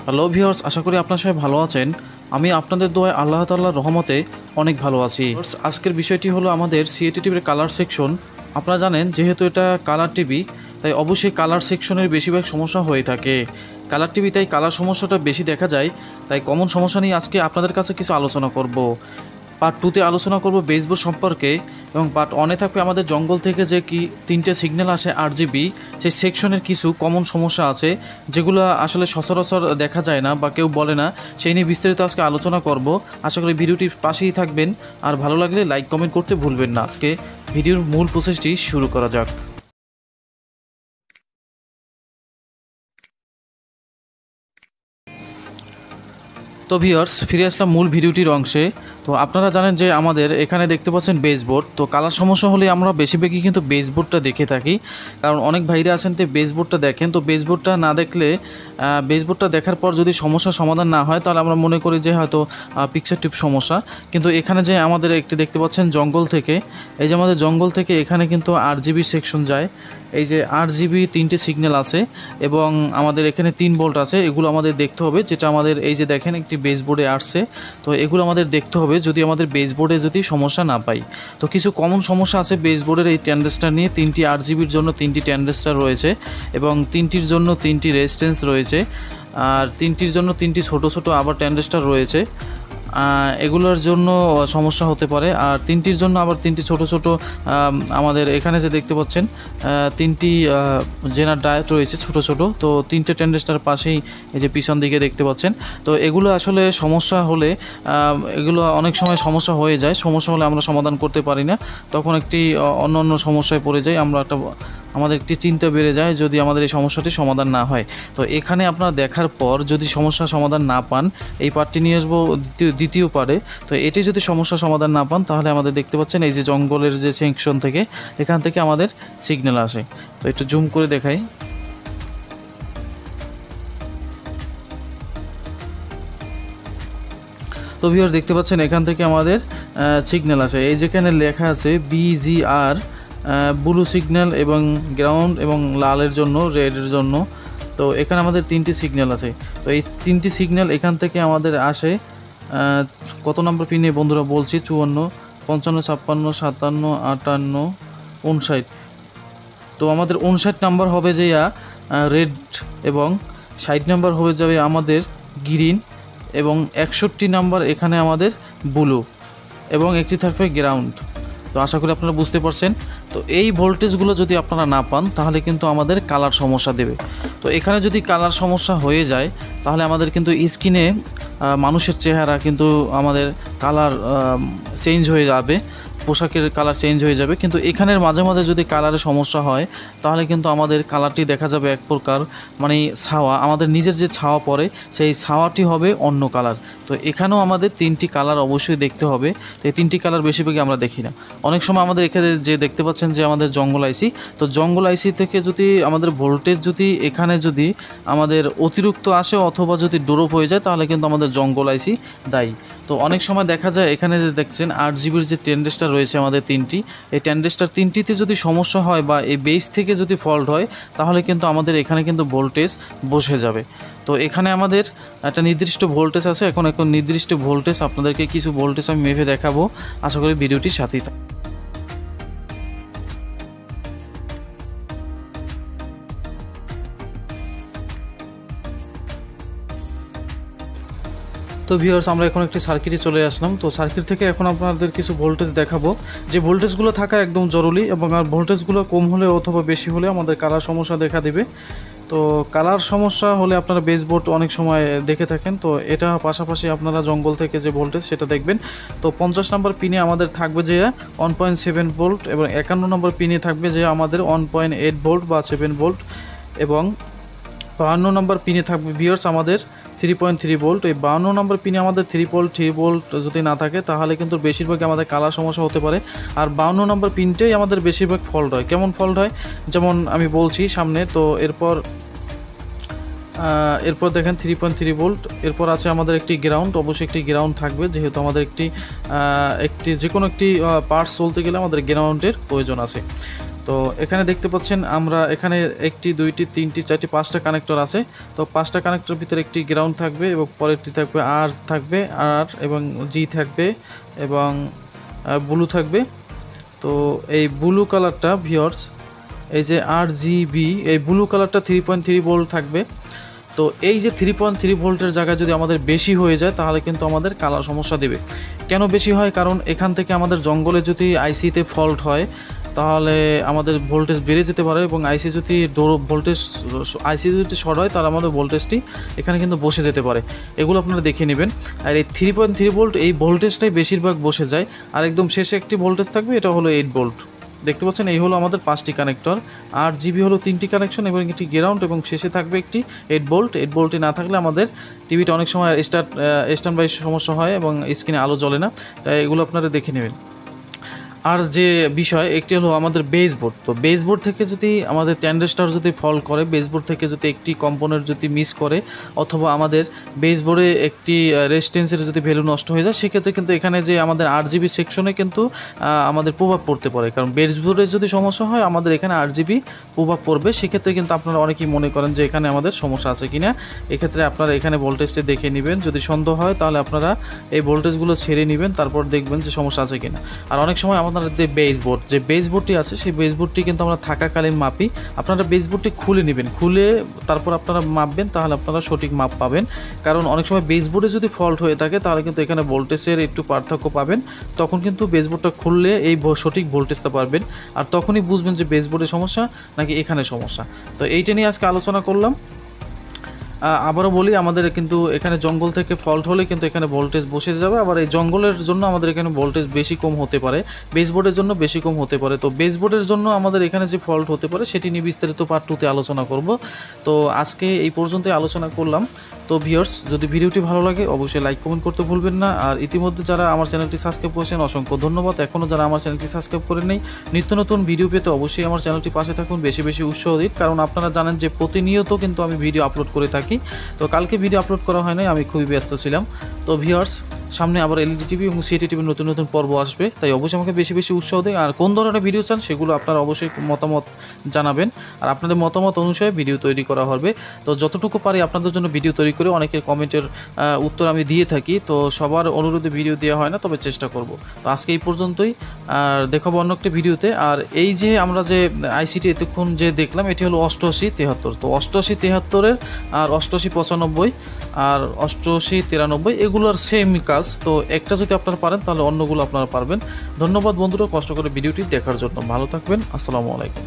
Hello viewers, আশা করি আপনারা সবাই ভালো আছেন। আমি আপনাদের দোয়ায় আল্লাহ তাআলার রহমতে অনেক ভালো আছি। আজকের বিষয়টি হলো আমাদের সিএটি টিভির কালার সেকশন। আপনারা জানেন যেহেতু এটা কালার টিভি, তাই অবশ্যই কালার সেকশনের বেশিরভাগ সমস্যা হয়ে থাকে। কালার টিভি তাই কালার সমস্যাটা বেশি দেখা যায়, তাই কমন সমস্যা নিয়ে আজকে আপনাদের কাছে কিছু আলোচনা করব। পার্ট 2তে আলোচনা করব বেসবোর্ড সম্পর্কে, এবং পার্ট 1-এ থাকবে আমাদের জঙ্গল থেকে যে কি 3টে সিগন্যাল আসে RGB, সেই সেকশনের কিছু কমন সমস্যা আছে যেগুলো আসলে সচরাচর দেখা যায় না বা কেউ বলে না, সেই নিয়ে বিস্তারিত আজকে আলোচনা করব। আশা করি ভিডিওটির পাশেই থাকবেন, আর ভালো লাগলে লাইক কমেন্ট করতে ভুলবেন না। আজকে ভিডিওর মূল প্রসেসটি শুরু করা যাক। তো ভিউয়ার্স, ফিরে আসলাম মূল ভিডিওটির অংশে। তো আপনারা জানেন যে আমাদের এখানে দেখতে পাচ্ছেন বেসবোর্ড। তো কালার সমস্যা হলে আমরা বেশিরভাগই কিন্তু বেসবোর্ডটা দেখে থাকি, কারণ অনেক ভাইরা আছেন তো বেসবোর্ডটা দেখেন। তো বেসবোর্ডটা না দেখলে, বেসবোর্ডটা দেখার পর যদি সমস্যার সমাধান না হয়, তাহলে আমরা মনে করি যে হয়তো পিকচার টিপ সমস্যা। কিন্তু এখানে যে আমাদের একটি দেখতে পাচ্ছেন জঙ্গল থেকে, এই যে আমাদের জঙ্গল থেকে এখানে কিন্তু RGB সেকশন যায়। এই যে RGB 3টে সিগন্যাল আছে এবং আমাদের এখানে 3 ভোল্ট আছে। এগুলো আমাদের দেখতে হবে, যেটা আমাদের এই যে দেখেন একটি বেসবোর্ডে আসছে। তো এগুলো আমাদের দেখতে হবে যদি আমাদের বেসবোর্ডে যদি সমস্যা না পাই। তো কিছু কমন সমস্যা আছে বেসবোর্ডের এই ট্রানজিস্টর নিয়ে। 3টি RGBর জন্য 3টি ট্রানজিস্টর রয়েছে এবং 3টির জন্য 3টি রেজিস্ট্যান্স রয়েছে, আর 3টির জন্য 3টি ছোট ছোট আবার ট্রানজিস্টর রয়েছে। এগুলোর জন্য সমস্যা হতে পারে। আর 3টির জন্য আবার 3টি ছোট ছোট আমাদের এখানে যে দেখতে পাচ্ছেন 3টি জেনার ডায়োড রয়েছে ছোট ছোট। তো 3টে ট্রানজিস্টর পাশেই এই যে পিছন দিকে দেখতে পাচ্ছেন। তো এগুলো আসলে সমস্যা হলে, এগুলো অনেক সময় সমস্যা হয়ে যায়। সমস্যা হলে আমরা সমাধান করতে পারি না, তখন একটি অন্য সমস্যায় পড়ে যাই আমরা। আমাদের একটি চিন্তা বেড়ে যায় যদি আমাদের এই সমস্যাটি সমাধান না হয়। তো এখানে আপনারা দেখার পর যদি সমস্যার সমাধান না পান, এই পার্টটি নিয়ে আসবো দ্বিতীয় পার্টে। তো এটি যদি সমস্যার সমাধান না পান, তাহলে আমাদের দেখতে পাচ্ছেন এই যে জঙ্গলের যে সেকশন থেকে, এখান থেকে আমাদের সিগন্যাল আসে। তো একটু জুম করে দেখাই। তো ভিউয়ার দেখতে পাচ্ছেন এখান থেকে আমাদের সিগন্যাল আসে। এই যেখানে লেখা আছে BGR, ব্লু সিগন্যাল এবং গ্রাউন্ড, এবং লালের জন্য, রেডের জন্য। তো এখানে আমাদের 3টি সিগন্যাল আছে। তো এই 3টি সিগন্যাল এখান থেকে আমাদের আসে কত নম্বর পিনে বন্ধুরা বলছি, 54, 55, 56, 57, 58, 59। তো আমাদের 59 নাম্বার হবে যে রেড, এবং 60 নাম্বার হয়ে যাবে আমাদের গ্রিন, এবং 61 নাম্বার এখানে আমাদের ব্লু, এবং একটি থাকবে গ্রাউন্ড। তো আশা করি আপনারা বুঝতে পারছেন। তো এই ভোল্টেজগুলো যদি আপনারা না পান, তাহলে কিন্তু আমাদের কালার সমস্যা দেবে। তো এখানে যদি কালার সমস্যা হয়ে যায়, তাহলে আমাদের কিন্তু স্ক্রিনে মানুষের চেহারা কিন্তু আমাদের কালার চেঞ্জ হয়ে যাবে, পোশাকের কালার চেঞ্জ হয়ে যাবে। কিন্তু এখানের মাঝে মাঝে যদি কালারের সমস্যা হয়, তাহলে কিন্তু আমাদের কালারটি দেখা যাবে এক প্রকার, মানে ছাওয়া, আমাদের নিজের যে ছাওয়া পড়ে সেই ছাওয়াটি হবে অন্য কালার। তো এখানেও আমাদের 3টি কালার অবশ্যই দেখতে হবে। তো এই 3টি কালার বেশিরভাগই আমরা দেখি না। অনেক সময় আমাদের এখানে যে দেখতে পাচ্ছেন যে আমাদের জঙ্গল আইসি, তো জঙ্গল আইসি থেকে যদি আমাদের ভোল্টেজ যদি এখানে যদি আমাদের অতিরিক্ত আসে অথবা যদি ড্রপ হয়ে যায়, তাহলে কিন্তু আমাদের জঙ্গল আইসি দায়ী। তো অনেক সময় দেখা যায় এখানে যে দেখছেন RGBর যে ট্রানজিস্টর রয়েছে আমাদের 3টি, এই ট্রানজিস্টর 3টিতে যদি সমস্যা হয় বা এই বেস থেকে যদি ফল্ট হয়, তাহলে কিন্তু আমাদের এখানে কিন্তু ভোল্টেজ বসে যাবে। তো এখানে আমাদের একটা নির্দিষ্ট ভোল্টেজ আছে। এখন নির্দিষ্ট ভোল্টেজ আপনাদেরকে কিছু ভোল্টেজ আমি মেপে দেখাবো। আশা করি ভিডিওটির সাথেই। তো ভিউয়ার্স, আমরা এখন একটি সার্কিটে চলে আসলাম। তো সার্কিট থেকে এখন আপনাদের কিছু ভোল্টেজ দেখাবো, যে ভোল্টেজগুলো থাকা একদম জরুরি, এবং আর ভোল্টেজগুলো কম হলে অথবা বেশি হলে আমাদের কালার সমস্যা দেখা দেবে। তো কালার সমস্যা হলে আপনারা বেসবোর্ড অনেক সময় দেখে থাকেন। তো এটা পাশাপাশি আপনারা জঙ্গল থেকে যে ভোল্টেজ সেটা দেখবেন। তো 50 নম্বর পিনে আমাদের থাকবে যে 1.7 ভোল্ট, এবং 51 নম্বর পিনে থাকবে যে আমাদের 1.8 ভোল্ট বা 7 ভোল্ট, এবং 52 নম্বর পিনে থাকবে ভিউয়ার্স আমাদের 3.3 ভোল্ট। এই 52 নম্বর পিনে আমাদের 3.3 ভোল্ট যদি না থাকে, তাহলে কিন্তু বেশিরভাগ আমাদের কালার সমস্যা হতে পারে। আর 52 নম্বর পিনটাই আমাদের বেশিরভাগ ফল্ট হয়। কেমন ফল্ট হয়, যেমন আমি বলছি সামনে। তো এরপর দেখেন 3.3 ভোল্ট। এরপর আছে আমাদের একটি গ্রাউন্ড, অবশ্যই একটি গ্রাউন্ড থাকবে, যেহেতু আমাদের একটি যে কোনো একটি পার্টস চলতে গেলে আমাদের গ্রাউন্ডের প্রয়োজন আছে। তো এখানে দেখতে পাচ্ছেন আমরা এখানে 1টি 2টি 3টি 4টি 5টা কানেক্টর আছে। তো 5টা কানেক্টরের ভিতরে একটি গ্রাউন্ড থাকবে এবং পরেরটি থাকবে আর থাকবে আর এবং জি থাকবে এবং ব্লু থাকবে। তো এই ব্লু কালারটা ভিউয়ার্স, এই যে RGB এই ব্লু কালারটা 3.3 ভোল্ট থাকবে। তো এই যে 3.3 ভোল্টের জায়গায় যদি আমাদের বেশি হয়ে যায় তাহলে কিন্তু আমাদের কালার সমস্যা দেবে। কেন বেশি হয়? কারণ এখান থেকে আমাদের জঙ্গলে যদি আইসিতে ফল্ট হয় তাহলে আমাদের ভোল্টেজ বেড়ে যেতে পারে এবং আইসি যদি শর্ট হয় তাহলে আমাদের ভোল্টেজটি এখানে কিন্তু বসে যেতে পারে। এগুলো আপনারা দেখে নেবেন। আর এই 3.3 ভোল্ট এই ভোল্টেজটাই বেশিরভাগ বসে যায়। আর একদম শেষে একটি ভোল্টেজ থাকবে, এটা হলো 8 ভোল্ট। দেখতে পাচ্ছেন এই হলো আমাদের 5টি কানেক্টর। RGB হলো 3টি কানেকশন এবং একটি গ্রাউন্ড এবং শেষে থাকবে একটি 8 ভোল্ট। 8 ভোল্টে না থাকলে আমাদের টিভিটা অনেক সময় স্ট্যান্ড বাই সমস্যা হয় এবং স্ক্রিনে আলো জ্বলে না। তাই এগুলো আপনারা দেখে নেবেন। আর যে বিষয় একটি হলো আমাদের বেসবোর্ড। তো বেসবোর্ড থেকে যদি আমাদের ট্যান্ডেস্টার যদি ফল করে, বেসবোর্ড থেকে যদি একটি কম্পোনেন্ট যদি মিস করে অথবা আমাদের বেসবোর্ডে একটি রেজিস্ট্যান্সের যদি ভ্যালু নষ্ট হয়ে যায়, সেক্ষেত্রে কিন্তু এখানে যে আমাদের RGB সেকশনে কিন্তু আমাদের প্রভাব পড়তে পারে। কারণ বেসবোর্ডে যদি সমস্যা হয় আমাদের এখানে RGB প্রভাব পড়বে। সেক্ষেত্রে কিন্তু আপনারা অনেকেই মনে করেন যে এখানে আমাদের সমস্যা আছে কিনা। এক্ষেত্রে আপনারা এখানে ভোল্টেজটি দেখে নেবেন। যদি সন্দেহ হয় তাহলে আপনারা এই ভোল্টেজগুলো ছেড়ে নেবেন, তারপর দেখবেন যে সমস্যা আছে কিনা। আর অনেক সময় আমাদের যে বেসবোর্ডটি আছে সেই বেসবোর্ডটি কিন্তু আমরা থাকাকালীন মাপি। আপনারা বেসবোর্ডটি খুলে নেবেন, খুলে তারপর আপনারা মাপবেন, তাহলে আপনারা সঠিক মাপ পাবেন। কারণ অনেক সময় বেসবোর্ডে যদি ফল্ট হয়ে থাকে তাহলে কিন্তু এখানে ভোল্টেজের একটু পার্থক্য পাবেন। তখন কিন্তু বেসবোর্ডটা খুললে এই সঠিক ভোল্টেজটা পাবেন, আর তখনই বুঝবেন যে বেসবোর্ডে সমস্যা নাকি এখানে সমস্যা। তো এইটা নিয়ে আজকে আলোচনা করলাম। আবারও বলি, আমাদের কিন্তু এখানে জঙ্গল থেকে ফল্ট হলে কিন্তু এখানে ভোল্টেজ বসে যাবে। আবার এই জঙ্গলের জন্য আমাদের এখানে ভোল্টেজ বেশি কম হতে পারে, বেসবোর্ডের জন্য বেশি কম হতে পারে। তো বেসবোর্ডের জন্য আমাদের এখানে যে ফল্ট হতে পারে সেটি নিয়ে বিস্তারিত পার্ট 2তে আলোচনা করব। তো আজকে এই পর্যন্তই আলোচনা করলাম। তো ভিউয়ার্স, যদি ভিডিওটি ভালো লাগে অবশ্যই লাইক কমেন্ট করতে ভুলবেন না। আর ইতিমধ্যে যারা আমার চ্যানেলটি সাবস্ক্রাইব করেছেন অসংখ্য ধন্যবাদ। এখনও যারা আমার চ্যানেলটি সাবস্ক্রাইব করেন নাই, নিত্য নতুন ভিডিও পেতে অবশ্যই আমার চ্যানেলটি পাশে থাকুন, বেশি বেশি উৎসাহ দিন। কারণ আপনারা জানেন যে প্রতিনিয়ত কিন্তু আমি ভিডিও আপলোড করে থাকি। তো কালকে ভিডিও আপলোড করা হয় নাই, আমি খুবই ব্যস্ত ছিলাম। তো ভিউয়ার্স, সামনে আবার LED টিভি এবং CRT টিভির নতুন নতুন পর্ব আসবে, তাই অবশ্যই আমাকে বেশি বেশি উৎসাহ দেয়। আর কোন ধরনের ভিডিও চান সেগুলো আপনারা অবশ্যই মতামত জানাবেন, আর আপনাদের মতামত অনুসারে ভিডিও তৈরি করা হবে। তো যতটুকু পারি আপনাদের জন্য ভিডিও তৈরি করে অনেকের কমেন্টের উত্তর আমি দিয়ে থাকি। তো সবার অনুরোধে ভিডিও দেওয়া হয় না, তবে চেষ্টা করব। তো আজকে এই পর্যন্তই, আর দেখাবো অন্য একটা ভিডিওতে। আর এই যে আমরা যে আইসিটি এতক্ষণ যে দেখলাম এটি হলো 8873। তো 8873-এর আর 8895 আর 8893 এগুলোর সেম কাজ। তো একটা যদি আপনারা পারেন তাহলে অন্যগুলো আপনারা পারবেন। ধন্যবাদ বন্ধুরা কষ্ট করে ভিডিওটি দেখার জন্য। ভালো থাকবেন। আসসালামু আলাইকুম।